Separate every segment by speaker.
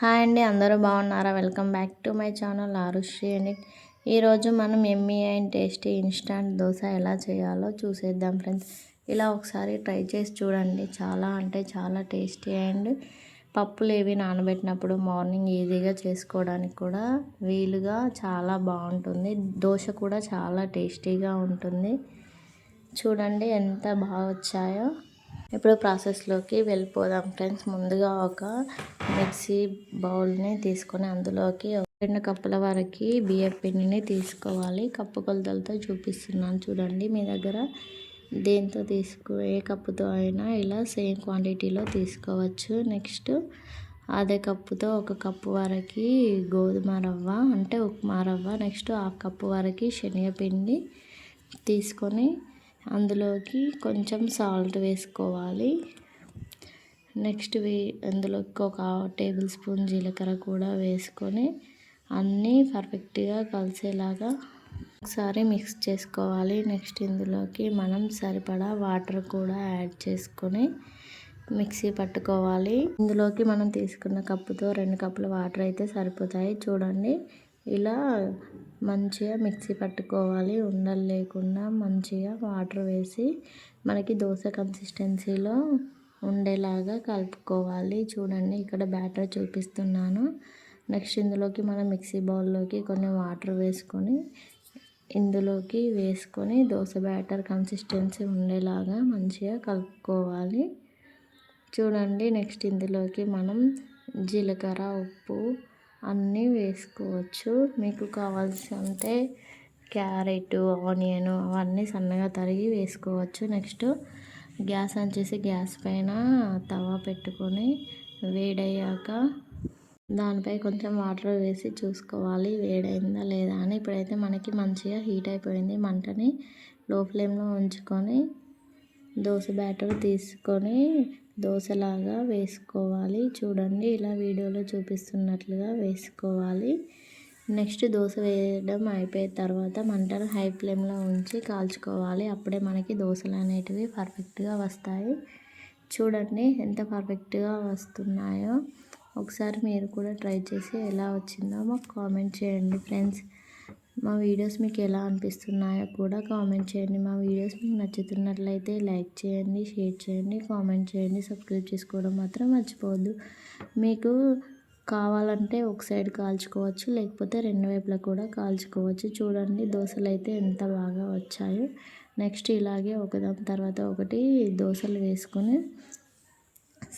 Speaker 1: Hi అండి, అందరూ బాగున్నారా? Welcome back to my channel Arushri అండి. ఈరోజు మనం yummy and tasty instant dosa ఎలా చేయాలో చూసేద్దాం ఫ్రెండ్స్. ఇలా ఒకసారి ట్రై చేసి చూడండి. చాలా అంటే చాలా టేస్టీ అండ్ పప్పులు ఏవి నానబెట్టినప్పుడు మార్నింగ్ ఈజీగా చేసుకోవడానికి కూడా వీలుగా చాలా బాగుంటుంది. దోశ కూడా చాలా టేస్టీగా ఉంటుంది. చూడండి ఎంత బాగా వచ్చాయో. ఇప్పుడు ప్రాసెస్లోకి వెళ్ళిపోదాం ఫ్రెండ్స్. ముందుగా ఒక మిక్సీ బౌల్ని తీసుకొని అందులోకి 2 కప్పుల వరకు బియ్యం పిండిని తీసుకోవాలి. కప్పు కొలతలతో చూపిస్తున్నాను చూడండి. మీ దగ్గర దేంతో ఏ కప్పుతో అయినా ఇలా సేమ్ క్వాంటిటీలో తీసుకోవచ్చు. నెక్స్ట్ అదే కప్పుతో 1 కప్పు వరకు గోధుమ రవ్వ అంటే ఉప్మా రవ్వ, నెక్స్ట్ 1/2 కప్పు వరకు శనగపిండి తీసుకొని అందులోకి కొంచెం సాల్ట్ వేసుకోవాలి. నెక్స్ట్ అందులోకి 1 టేబుల్ స్పూన్ జీలకర్ర కూడా వేసుకొని అన్నీ పర్ఫెక్ట్గా కలిసేలాగా ఒకసారి మిక్స్ చేసుకోవాలి. నెక్స్ట్ ఇందులోకి మనం సరిపడా వాటర్ కూడా యాడ్ చేసుకొని మిక్సీ పట్టుకోవాలి. ఇందులోకి మనం తీసుకున్న కప్పుతో 2 కప్పుల వాటర్ అయితే సరిపోతాయి. చూడండి ఇలా మంచిగా మిక్సీ పట్టుకోవాలి. ఉండలు లేకుండా మంచిగా వాటర్ వేసి మనకి దోశ కన్సిస్టెన్సీలో ఉండేలాగా కలుపుకోవాలి. చూడండి ఇక్కడ బ్యాటర్ చూపిస్తున్నాను. నెక్స్ట్ ఇందులోకి మనం మిక్సీ బౌల్లోకి కొన్ని వాటర్ వేసుకొని ఇందులోకి వేసుకొని దోశ బ్యాటర్ కన్సిస్టెన్సీ ఉండేలాగా మంచిగా కలుపుకోవాలి. చూడండి నెక్స్ట్ ఇందులోకి మనం జీలకర్ర, ఉప్పు అన్నీ వేసుకోవచ్చు. మీకు కావాల్సినంటే క్యారెట్, ఆనియన్ అవన్నీ సన్నగా తరిగి వేసుకోవచ్చు. నెక్స్ట్ గ్యాస్ ఆన్ చేసి గ్యాస్ పైన తవా పెట్టుకొని వేడయ్యాక దానిపై కొంచెం వాటర్ వేసి చూసుకోవాలి వేడైందా లేదా అని. ఇప్పుడైతే మనకి మంచిగా హీట్ అయిపోయింది. మంటని లో ఫ్లేమ్లో ఉంచుకొని దోశ బ్యాటర్ తీసుకొని దోశలాగా వేసుకోవాలి. చూడండి ఇలా వీడియోలో చూపిస్తున్నట్లుగా వేసుకోవాలి. నెక్స్ట్ దోశ వేయడం అయిపోయిన తర్వాత మంటను హై ఫ్లేమ్లో ఉంచి కాల్చుకోవాలి. అప్పుడే మనకి దోశలు అనేటివి పర్ఫెక్ట్గా వస్తాయి. చూడండి ఎంత పర్ఫెక్ట్గా వస్తున్నాయో. ఒకసారి మీరు కూడా ట్రై చేసి ఎలా వచ్చిందో మాకు కామెంట్ చేయండి ఫ్రెండ్స్. మా వీడియోస్ మీకు ఎలా అనిపిస్తున్నాయో కూడా కామెంట్ చేయండి. మా వీడియోస్ మీకు నచ్చుతున్నట్లయితే లైక్ చేయండి, షేర్ చేయండి, కామెంట్ చేయండి. సబ్స్క్రైబ్ చేసుకోవడం మాత్రం మర్చిపోవద్దు. మీకు కావాలంటే ఒక సైడ్ కాల్చుకోవచ్చు, లేకపోతే 2 వైపులా కూడా కాల్చుకోవచ్చు. చూడండి దోశలు అయితే ఎంత బాగా వచ్చాయో. నెక్స్ట్ ఇలాగే ఒకదాని తర్వాత ఒకటి దోశలు వేసుకొని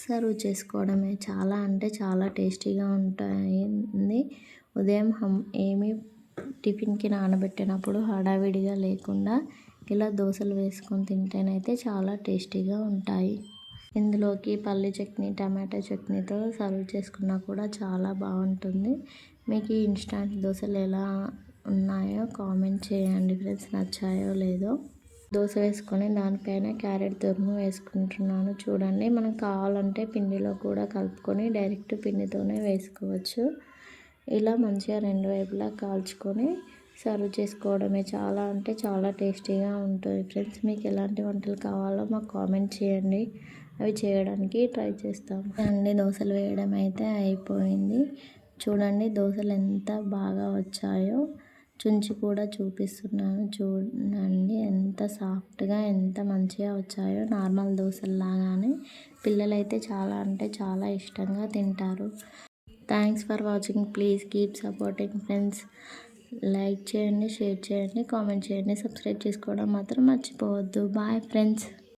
Speaker 1: సర్వ్ చేసుకోవడమే. చాలా అంటే చాలా టేస్టీగా ఉంటుంది. ఉదయం ఏమి టిఫిన్కి నానబెట్టినప్పుడు హడావిడిగా లేకుండా ఇలా దోశలు వేసుకొని తింటేనైతే చాలా టేస్టీగా ఉంటాయి. ఇందులోకి పల్లి చట్నీ, టమాటో చట్నీతో సర్వ్ చేసుకున్నా కూడా చాలా బాగుంటుంది. మీకు ఈ ఇన్స్టాంట్ దోశలు ఎలా ఉన్నాయో కామెంట్ చేయండి ఫ్రెండ్స్. నచ్చాయో లేదో. దోశ వేసుకొని దానిపైన క్యారెట్ తురుము వేసుకుంటున్నాను. చూడండి మనకు కావాలంటే పిండిలో కూడా కలుపుకొని డైరెక్ట్ పిండితోనే వేసుకోవచ్చు. ఇలా మంచిగా 2 వైపులా కాల్చుకొని సర్వ్ చేసుకోవడమే. చాలా అంటే చాలా టేస్టీగా ఉంటుంది ఫ్రెండ్స్. మీకు ఎలాంటి వంటలు కావాలో మాకు కామెంట్ చేయండి. అవి చేయడానికి ట్రై చేస్తాం అండి. దోశలు వేయడం అయితే అయిపోయింది. చూడండి దోశలు ఎంత బాగా వచ్చాయో. చుంచి కూడా చూపిస్తున్నాను. చూడండి ఎంత సాఫ్ట్గా ఎంత మంచిగా వచ్చాయో. నార్మల్ దోశల్లాగానే పిల్లలైతే చాలా అంటే చాలా ఇష్టంగా తింటారు. Thanks for watching. Please keep supporting friends. Like చేయండి, షేర్ చేయండి, కామెంట్ చేయండి, సబ్స్క్రైబ్ చేసుకోవడం మాత్రం మర్చిపోవద్దు. Bye friends.